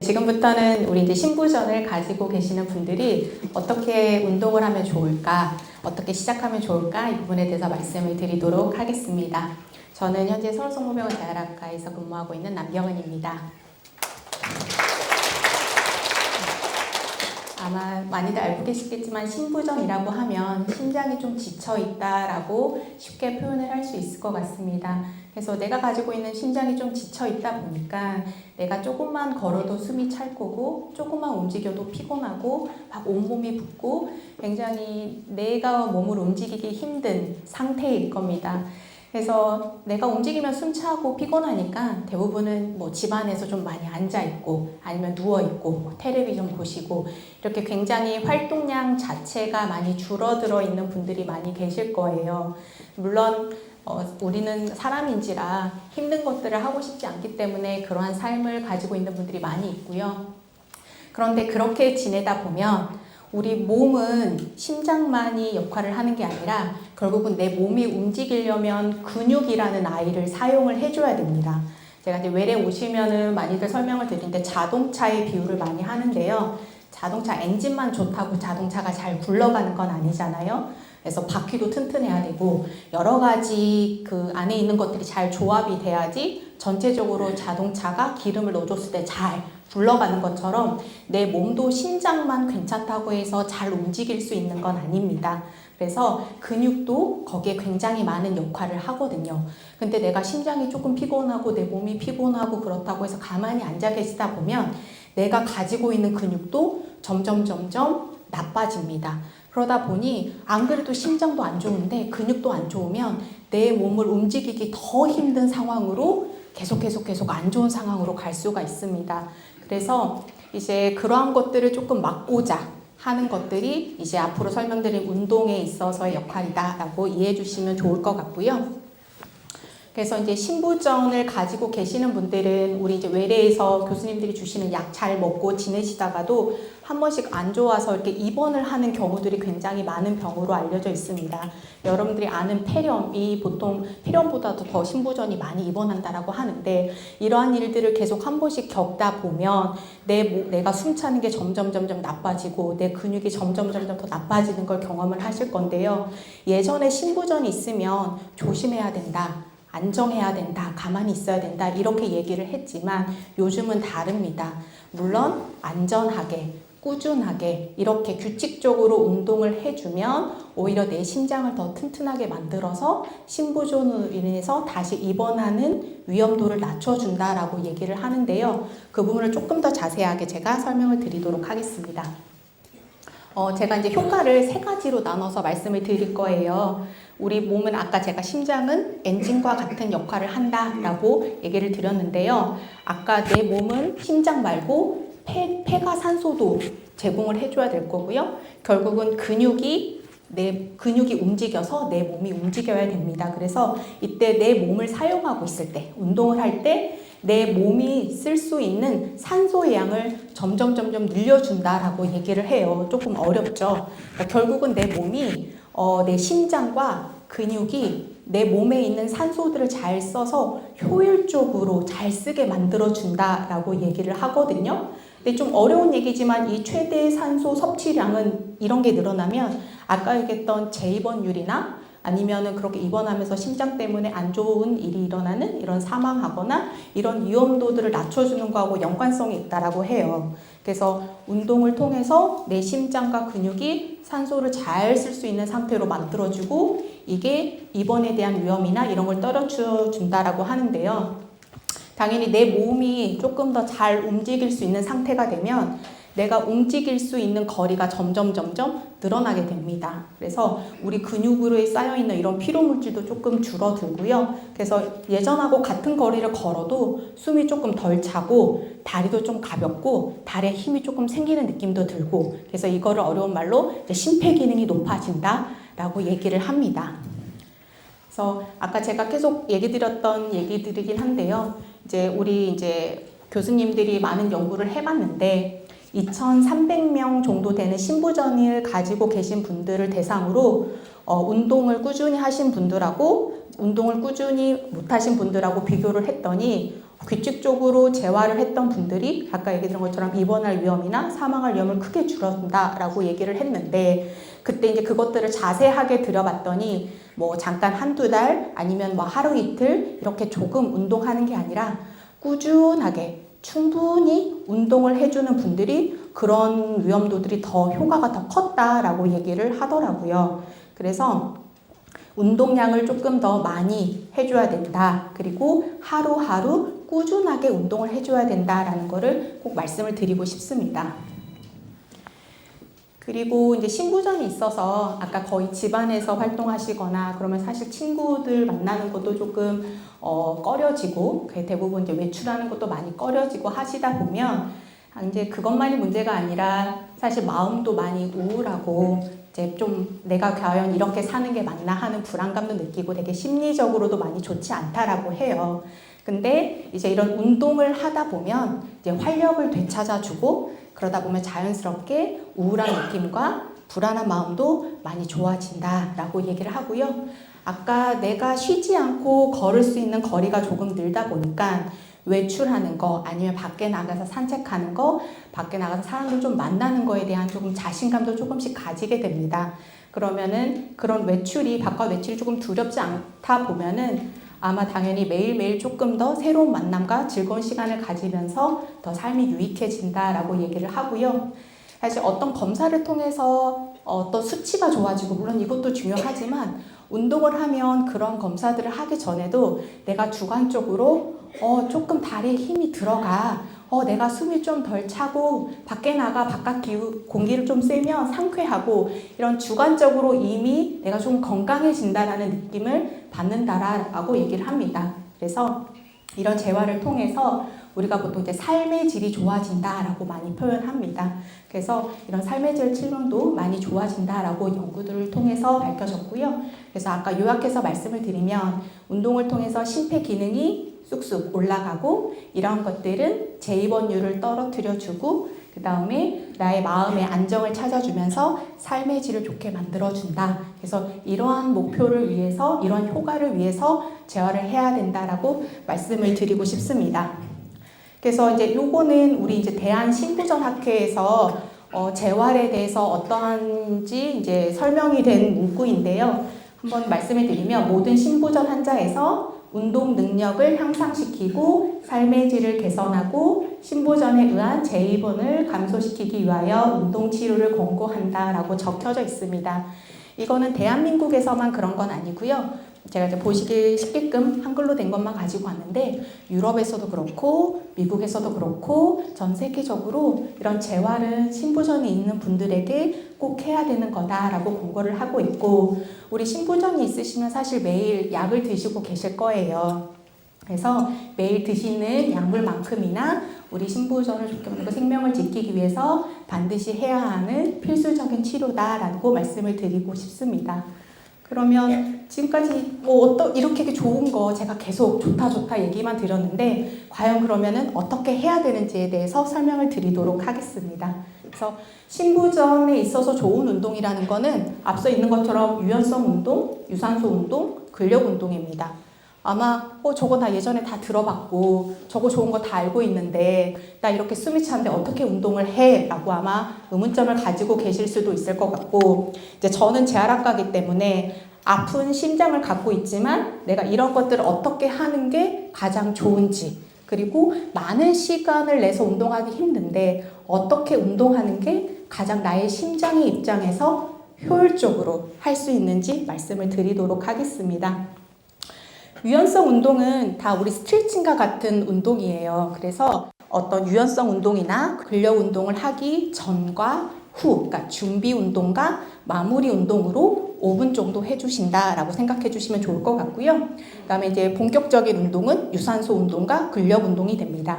지금부터는 우리 이제 신부전을 가지고 계시는 분들이 어떻게 운동을 하면 좋을까, 어떻게 시작하면 좋을까 이 부분에 대해서 말씀을 드리도록 하겠습니다. 저는 현재 서울성모병원 재활학과에서 근무하고 있는 남경은입니다. 아마 많이들 알고 계시겠지만 신부전이라고 하면 심장이 좀 지쳐있다라고 쉽게 표현을 할 수 있을 것 같습니다. 그래서 내가 가지고 있는 심장이 좀 지쳐있다 보니까 내가 조금만 걸어도 숨이 찰 거고 조금만 움직여도 피곤하고 막 온몸이 붓고 굉장히 내가 몸을 움직이기 힘든 상태일 겁니다. 그래서 내가 움직이면 숨차고 피곤하니까 대부분은 뭐 집안에서 좀 많이 앉아있고 아니면 누워있고 뭐 텔레비전 보시고 이렇게 굉장히 활동량 자체가 많이 줄어들어 있는 분들이 많이 계실 거예요. 물론 우리는 사람인지라 힘든 것들을 하고 싶지 않기 때문에 그러한 삶을 가지고 있는 분들이 많이 있고요. 그런데 그렇게 지내다 보면 우리 몸은 심장만이 역할을 하는 게 아니라 결국은 내 몸이 움직이려면 근육이라는 아이를 사용을 해줘야 됩니다. 제가 이제 외래 오시면은 많이들 설명을 드리는데 자동차의 비유를 많이 하는데요. 자동차 엔진만 좋다고 자동차가 잘 굴러가는 건 아니잖아요. 그래서 바퀴도 튼튼해야 되고 여러 가지 그 안에 있는 것들이 잘 조합이 돼야지 전체적으로 자동차가 기름을 넣어줬을 때 잘 굴러가는 것처럼 내 몸도 심장만 괜찮다고 해서 잘 움직일 수 있는 건 아닙니다. 그래서 근육도 거기에 굉장히 많은 역할을 하거든요. 근데 내가 심장이 조금 피곤하고 내 몸이 피곤하고 그렇다고 해서 가만히 앉아 계시다 보면 내가 가지고 있는 근육도 점점 나빠집니다. 그러다 보니 안 그래도 심장도 안 좋은데 근육도 안 좋으면 내 몸을 움직이기 더 힘든 상황으로 계속 안 좋은 상황으로 갈 수가 있습니다. 그래서 이제 그러한 것들을 조금 막고자 하는 것들이 이제 앞으로 설명드릴 운동에 있어서의 역할이다라고 이해해 주시면 좋을 것 같고요. 그래서 이제 신부전을 가지고 계시는 분들은 우리 이제 외래에서 교수님들이 주시는 약 잘 먹고 지내시다가도 한 번씩 안 좋아서 이렇게 입원을 하는 경우들이 굉장히 많은 병으로 알려져 있습니다. 여러분들이 아는 폐렴이 보통 폐렴보다도 더 신부전이 많이 입원한다라고 하는데 이러한 일들을 계속 한 번씩 겪다 보면 내가 숨차는 게 점점 나빠지고 내 근육이 점점 더 나빠지는 걸 경험을 하실 건데요. 예전에 신부전이 있으면 조심해야 된다. 안정해야 된다, 가만히 있어야 된다 이렇게 얘기를 했지만 요즘은 다릅니다. 물론 안전하게, 꾸준하게 이렇게 규칙적으로 운동을 해주면 오히려 내 심장을 더 튼튼하게 만들어서 신부전으로 인해서 다시 입원하는 위험도를 낮춰준다라고 얘기를 하는데요. 그 부분을 조금 더 자세하게 제가 설명을 드리도록 하겠습니다. 제가 이제 효과를 3가지로 나눠서 말씀을 드릴 거예요. 우리 몸은 아까 제가 심장은 엔진과 같은 역할을 한다라고 얘기를 드렸는데요. 아까 내 몸은 심장 말고 폐가 산소도 제공을 해줘야 될 거고요. 결국은 근육이 움직여서 내 몸이 움직여야 됩니다. 그래서 이때 내 몸을 사용하고 있을 때, 운동을 할 때 내 몸이 쓸 수 있는 산소의 양을 점점 늘려준다라고 얘기를 해요. 조금 어렵죠. 그러니까 결국은 내 몸이 내 심장과 근육이 내 몸에 있는 산소들을 잘 써서 효율적으로 잘 쓰게 만들어준다라고 얘기를 하거든요. 근데 좀 어려운 얘기지만 이 최대 산소 섭취량은 이런 게 늘어나면 아까 얘기했던 재입원율이나 아니면은 그렇게 입원하면서 심장 때문에 안 좋은 일이 일어나는 이런 사망하거나 이런 위험도들을 낮춰주는 거하고 연관성이 있다라고 해요. 그래서 운동을 통해서 내 심장과 근육이 산소를 잘 쓸 수 있는 상태로 만들어주고 이게 입원에 대한 위험이나 이런 걸 떨어준다라고 하는데요. 당연히 내 몸이 조금 더 잘 움직일 수 있는 상태가 되면 내가 움직일 수 있는 거리가 점점 늘어나게 됩니다. 그래서 우리 근육으로 쌓여있는 이런 피로물질도 조금 줄어들고요. 그래서 예전하고 같은 거리를 걸어도 숨이 조금 덜 차고 다리도 좀 가볍고 다리에 힘이 조금 생기는 느낌도 들고 그래서 이거를 어려운 말로 심폐기능이 높아진다라고 얘기를 합니다. 그래서 아까 제가 계속 얘기 드렸던 얘기들이긴 한데요. 우리 교수님들이 많은 연구를 해봤는데 2,300명 정도 되는 신부전을 가지고 계신 분들을 대상으로 운동을 꾸준히 하신 분들하고 운동을 꾸준히 못하신 분들하고 비교를 했더니 규칙적으로 재활을 했던 분들이 아까 얘기 드린 것처럼 입원할 위험이나 사망할 위험을 크게 줄여준다라고 얘기를 했는데, 그때 이제 그것들을 자세하게 들여봤더니 뭐 잠깐 한두 달 아니면 뭐 하루 이틀 이렇게 조금 운동하는 게 아니라 꾸준하게 충분히 운동을 해주는 분들이 그런 위험도들이 더 효과가 더 컸다라고 얘기를 하더라고요. 그래서 운동량을 조금 더 많이 해줘야 된다. 그리고 하루하루 꾸준하게 운동을 해줘야 된다라는 거를 꼭 말씀을 드리고 싶습니다. 그리고 이제 신부전이 있어서 아까 거의 집안에서 활동하시거나 그러면 사실 친구들 만나는 것도 조금 꺼려지고, 대부분 이제 외출하는 것도 많이 꺼려지고 하시다 보면 이제 그것만이 문제가 아니라 사실 마음도 많이 우울하고 이제 좀 내가 과연 이렇게 사는 게 맞나 하는 불안감도 느끼고 되게 심리적으로도 많이 좋지 않다라고 해요. 근데 이제 이런 운동을 하다 보면 이제 활력을 되찾아주고 그러다 보면 자연스럽게 우울한 느낌과 불안한 마음도 많이 좋아진다라고 얘기를 하고요. 아까 내가 쉬지 않고 걸을 수 있는 거리가 조금 늘다 보니까 외출하는 거 아니면 밖에 나가서 산책하는 거, 밖에 나가서 사람들 좀 만나는 거에 대한 조금 자신감도 조금씩 가지게 됩니다. 그러면은 그런 외출이, 바깥 외출이 조금 두렵지 않다 보면은 아마 당연히 매일매일 조금 더 새로운 만남과 즐거운 시간을 가지면서 더 삶이 유익해진다라고 얘기를 하고요. 사실 어떤 검사를 통해서 어떤 수치가 좋아지고, 물론 이것도 중요하지만 운동을 하면 그런 검사들을 하기 전에도 내가 주관적으로 조금 다리에 힘이 들어가, 내가 숨이 좀 덜 차고 밖에 나가 바깥 공기를 좀 쐬면 상쾌하고, 이런 주관적으로 이미 내가 좀 건강해진다라는 느낌을 받는다라고 얘기를 합니다. 그래서 이런 재활을 통해서 우리가 보통 이제 삶의 질이 좋아진다라고 많이 표현합니다. 그래서 이런 삶의 질 질병도 많이 좋아진다라고 연구들을 통해서 밝혀졌고요. 그래서 아까 요약해서 말씀을 드리면 운동을 통해서 심폐 기능이 쑥쑥 올라가고, 이런 것들은 재입원율을 떨어뜨려주고 그 다음에 나의 마음의 안정을 찾아주면서 삶의 질을 좋게 만들어준다. 그래서 이러한 목표를 위해서, 이러한 효과를 위해서 재활을 해야 된다라고 말씀을 드리고 싶습니다. 그래서 이제 요거는 우리 이제 대한신부전학회에서 재활에 대해서 어떠한지 이제 설명이 된 문구인데요. 한번 말씀을 드리면, 모든 신부전 환자에서 운동 능력을 향상시키고 삶의 질을 개선하고 신부전에 의한 재입원을 감소시키기 위하여 운동 치료를 권고한다라고 적혀져 있습니다. 이거는 대한민국에서만 그런 건 아니고요. 제가 이제 보시기 쉽게끔 한글로 된 것만 가지고 왔는데, 유럽에서도 그렇고 미국에서도 그렇고 전 세계적으로 이런 재활은 신부전이 있는 분들에게 꼭 해야 되는 거다라고 권고를 하고 있고, 우리 신부전이 있으시면 사실 매일 약을 드시고 계실 거예요. 그래서 매일 드시는 약물만큼이나 우리 신부전을 좋게 만들고 생명을 지키기 위해서 반드시 해야 하는 필수적인 치료다라고 말씀을 드리고 싶습니다. 그러면 지금까지 이렇게 좋은 거 제가 계속 좋다 얘기만 드렸는데, 과연 그러면은 어떻게 해야 되는지에 대해서 설명을 드리도록 하겠습니다. 그래서 신부전에 있어서 좋은 운동이라는 거는 앞서 있는 것처럼 유연성 운동, 유산소 운동, 근력 운동입니다. 아마 저거 나 예전에 다 들어봤고 저거 좋은 거 다 알고 있는데 나 이렇게 숨이 차는데 어떻게 운동을 해? 라고 아마 의문점을 가지고 계실 수도 있을 것 같고, 이제 저는 재활학과이기 때문에 아픈 심장을 갖고 있지만 내가 이런 것들을 어떻게 하는 게 가장 좋은지, 그리고 많은 시간을 내서 운동하기 힘든데 어떻게 운동하는 게 가장 나의 심장의 입장에서 효율적으로 할 수 있는지 말씀을 드리도록 하겠습니다. 유연성 운동은 다 우리 스트레칭과 같은 운동이에요. 그래서 어떤 유연성 운동이나 근력 운동을 하기 전과 후, 그러니까 준비 운동과 마무리 운동으로 5분 정도 해주신다라고 생각해 주시면 좋을 것 같고요. 그 다음에 이제 본격적인 운동은 유산소 운동과 근력 운동이 됩니다.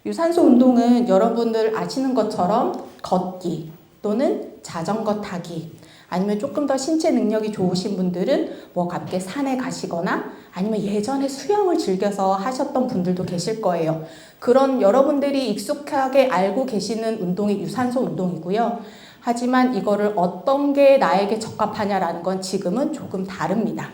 유산소 운동은 여러분들 아시는 것처럼 걷기 또는 자전거 타기, 아니면 조금 더 신체 능력이 좋으신 분들은 뭐 가볍게 산에 가시거나 아니면 예전에 수영을 즐겨서 하셨던 분들도 계실 거예요. 그런 여러분들이 익숙하게 알고 계시는 운동이 유산소 운동이고요. 하지만 이거를 어떤 게 나에게 적합하냐라는 건 지금은 조금 다릅니다.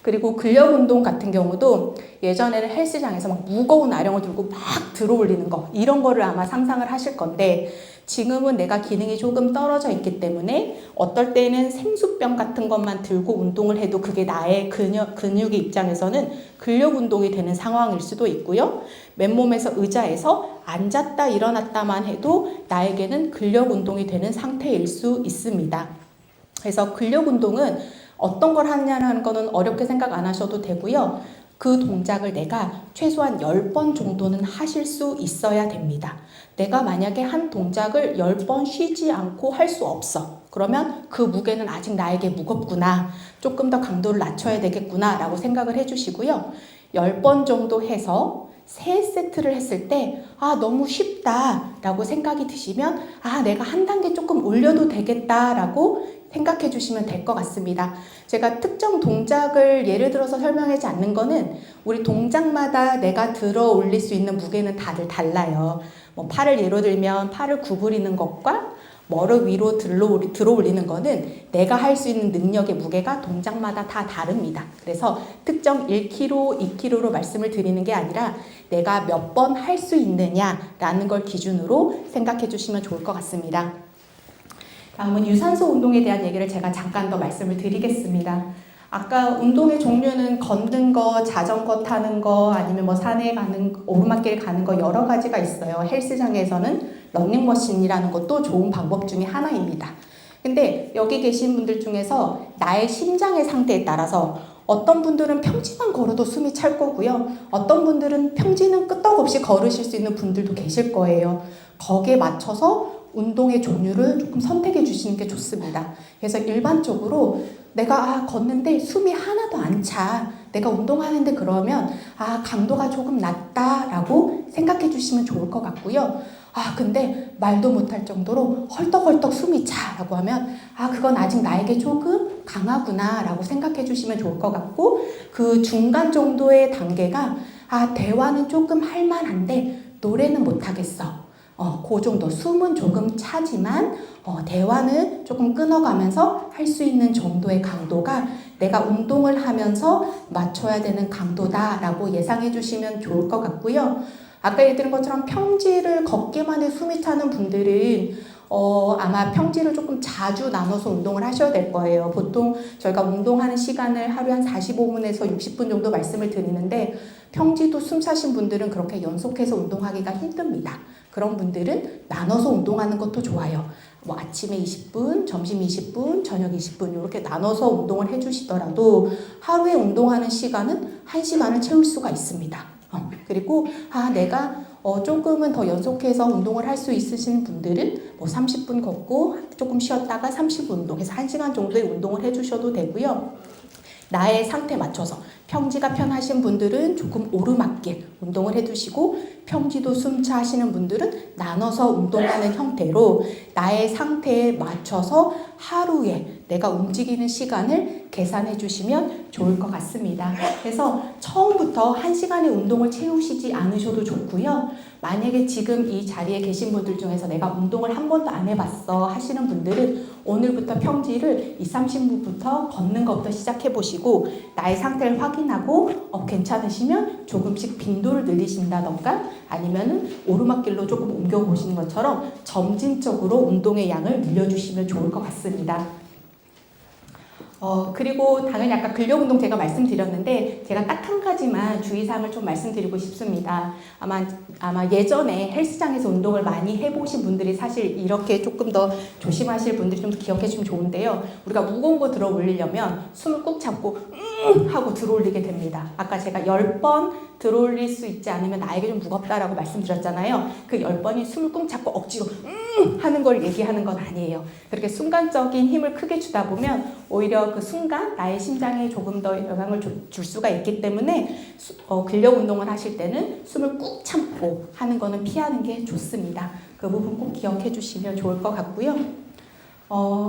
그리고 근력 운동 같은 경우도 예전에는 헬스장에서 막 무거운 아령을 들고 막 들어 올리는 거, 이런 거를 아마 상상을 하실 건데, 지금은 내가 기능이 조금 떨어져 있기 때문에 어떨 때는 생수병 같은 것만 들고 운동을 해도 그게 나의 근육의 입장에서는 근력 운동이 되는 상황일 수도 있고요. 맨몸에서 의자에서 앉았다 일어났다만 해도 나에게는 근력 운동이 되는 상태일 수 있습니다. 그래서 근력 운동은 어떤 걸 하느냐는 거는 어렵게 생각 안 하셔도 되고요. 그 동작을 내가 최소한 10번 정도는 하실 수 있어야 됩니다. 내가 만약에 한 동작을 10번 쉬지 않고 할 수 없어. 그러면 그 무게는 아직 나에게 무겁구나. 조금 더 강도를 낮춰야 되겠구나 라고 생각을 해주시고요. 10번 정도 해서 3세트를 했을 때 너무 쉽다 라고 생각이 드시면 내가 한 단계 조금 올려도 되겠다 라고 생각해 주시면 될 것 같습니다. 제가 특정 동작을 예를 들어서 설명하지 않는 거는 우리 동작마다 내가 들어 올릴 수 있는 무게는 다들 달라요. 팔을 예로 들면 팔을 구부리는 것과 머리 위로 들어 올리는 거는 내가 할 수 있는 능력의 무게가 동작마다 다 다릅니다. 그래서 특정 1kg, 2kg로 말씀을 드리는 게 아니라 내가 몇 번 할 수 있느냐라는 걸 기준으로 생각해 주시면 좋을 것 같습니다. 다음은 유산소 운동에 대한 얘기를 제가 잠깐 더 말씀을 드리겠습니다. 아까 운동의 종류는 걷는 거, 자전거 타는 거, 아니면 뭐 산에 가는, 오르막길 가는 거 여러 가지가 있어요. 헬스장에서는 러닝머신이라는 것도 좋은 방법 중에 하나입니다. 근데 여기 계신 분들 중에서 나의 심장의 상태에 따라서 어떤 분들은 평지만 걸어도 숨이 찰 거고요. 어떤 분들은 평지는 끄떡없이 걸으실 수 있는 분들도 계실 거예요. 거기에 맞춰서 운동의 종류를 조금 선택해 주시는 게 좋습니다. 그래서 일반적으로 내가 걷는데 숨이 하나도 안 차. 내가 운동하는데 그러면 강도가 조금 낮다라고 생각해 주시면 좋을 것 같고요. 근데 말도 못할 정도로 헐떡헐떡 숨이 차라고 하면 그건 아직 나에게 조금 강하구나 라고 생각해 주시면 좋을 것 같고, 그 중간 정도의 단계가 대화는 조금 할만한데 노래는 못하겠어. 그 정도, 숨은 조금 차지만 대화는 조금 끊어가면서 할 수 있는 정도의 강도가 내가 운동을 하면서 맞춰야 되는 강도다라고 예상해 주시면 좋을 것 같고요. 아까 얘기드린 것처럼 평지를 걷기만 해 숨이 차는 분들은 아마 평지를 조금 자주 나눠서 운동을 하셔야 될 거예요. 보통 저희가 운동하는 시간을 하루에 한 45분에서 60분 정도 말씀을 드리는데, 평지도 숨 차신 분들은 그렇게 연속해서 운동하기가 힘듭니다. 그런 분들은 나눠서 운동하는 것도 좋아요. 아침에 20분, 점심 20분, 저녁 20분 이렇게 나눠서 운동을 해주시더라도 하루에 운동하는 시간은 1시간을 채울 수가 있습니다. 그리고 내가 조금은 더 연속해서 운동을 할 수 있으신 분들은 30분 걷고 조금 쉬었다가 30분 운동해서 1시간 정도의 운동을 해주셔도 되고요. 나의 상태에 맞춰서 평지가 편하신 분들은 조금 오르막길 운동을 해두시고, 평지도 숨차 하시는 분들은 나눠서 운동하는 형태로 나의 상태에 맞춰서 하루에 내가 움직이는 시간을 계산해 주시면 좋을 것 같습니다. 그래서 처음부터 1시간의 운동을 채우시지 않으셔도 좋고요. 만약에 지금 이 자리에 계신 분들 중에서 내가 운동을 한 번도 안 해봤어 하시는 분들은 오늘부터 평지를 30분부터 걷는 것부터 시작해 보시고, 나의 상태를 확인하고 괜찮으시면 조금씩 빈도를 늘리신다던가 아니면은 오르막길로 조금 옮겨 보시는 것처럼 점진적으로 운동의 양을 늘려주시면 좋을 것 같습니다. 그리고 당연히 아까 근력 운동 제가 말씀드렸는데, 제가 딱 한 가지만 주의사항을 좀 말씀드리고 싶습니다. 아마 예전에 헬스장에서 운동을 많이 해보신 분들이 사실 이렇게 조금 더 조심하실 분들이 좀 기억해 주시면 좋은데요. 우리가 무거운 거 들어 올리려면 숨을 꾹 참고 하고 들어 올리게 됩니다. 아까 제가 10번 들어 올릴 수 있지 않으면 나에게 좀 무겁다라고 말씀드렸잖아요. 그 10번이 숨을 꾹 참고 억지로 하는 걸 얘기하는 건 아니에요. 그렇게 순간적인 힘을 크게 주다 보면 오히려 그 순간 나의 심장에 조금 더 영향을 줄 수가 있기 때문에 근력 운동을 하실 때는 숨을 꾹 참고 하는 거는 피하는 게 좋습니다. 그 부분 꼭 기억해 주시면 좋을 것 같고요.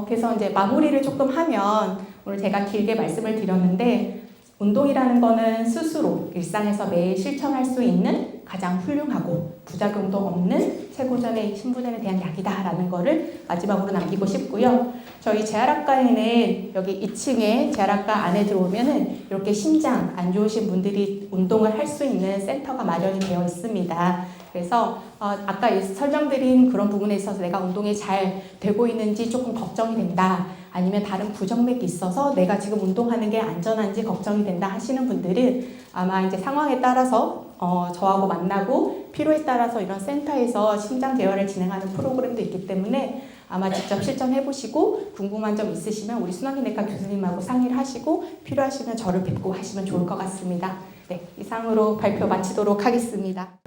그래서 이제 마무리를 조금 하면, 오늘 제가 길게 말씀을 드렸는데 운동이라는 거는 스스로 일상에서 매일 실천할 수 있는 가장 훌륭하고 부작용도 없는 쇄골전에 신부전에 대한 약이다라는 거를 마지막으로 남기고 싶고요. 저희 재활학과에는 여기 2층에 재활학과 안에 들어오면은 이렇게 심장 안 좋으신 분들이 운동을 할 수 있는 센터가 마련이 되어 있습니다. 그래서 아까 설명드린 그런 부분에 있어서 내가 운동이 잘 되고 있는지 조금 걱정이 된다. 아니면 다른 부정맥이 있어서 내가 지금 운동하는 게 안전한지 걱정이 된다 하시는 분들은 아마 이제 상황에 따라서 저하고 만나고 필요에 따라서 이런 센터에서 심장 재활을 진행하는 프로그램도 있기 때문에 아마 직접 실천해보시고 궁금한 점 있으시면 우리 순환기내과 교수님하고 상의를 하시고 필요하시면 저를 뵙고 하시면 좋을 것 같습니다. 네, 이상으로 발표 마치도록 하겠습니다.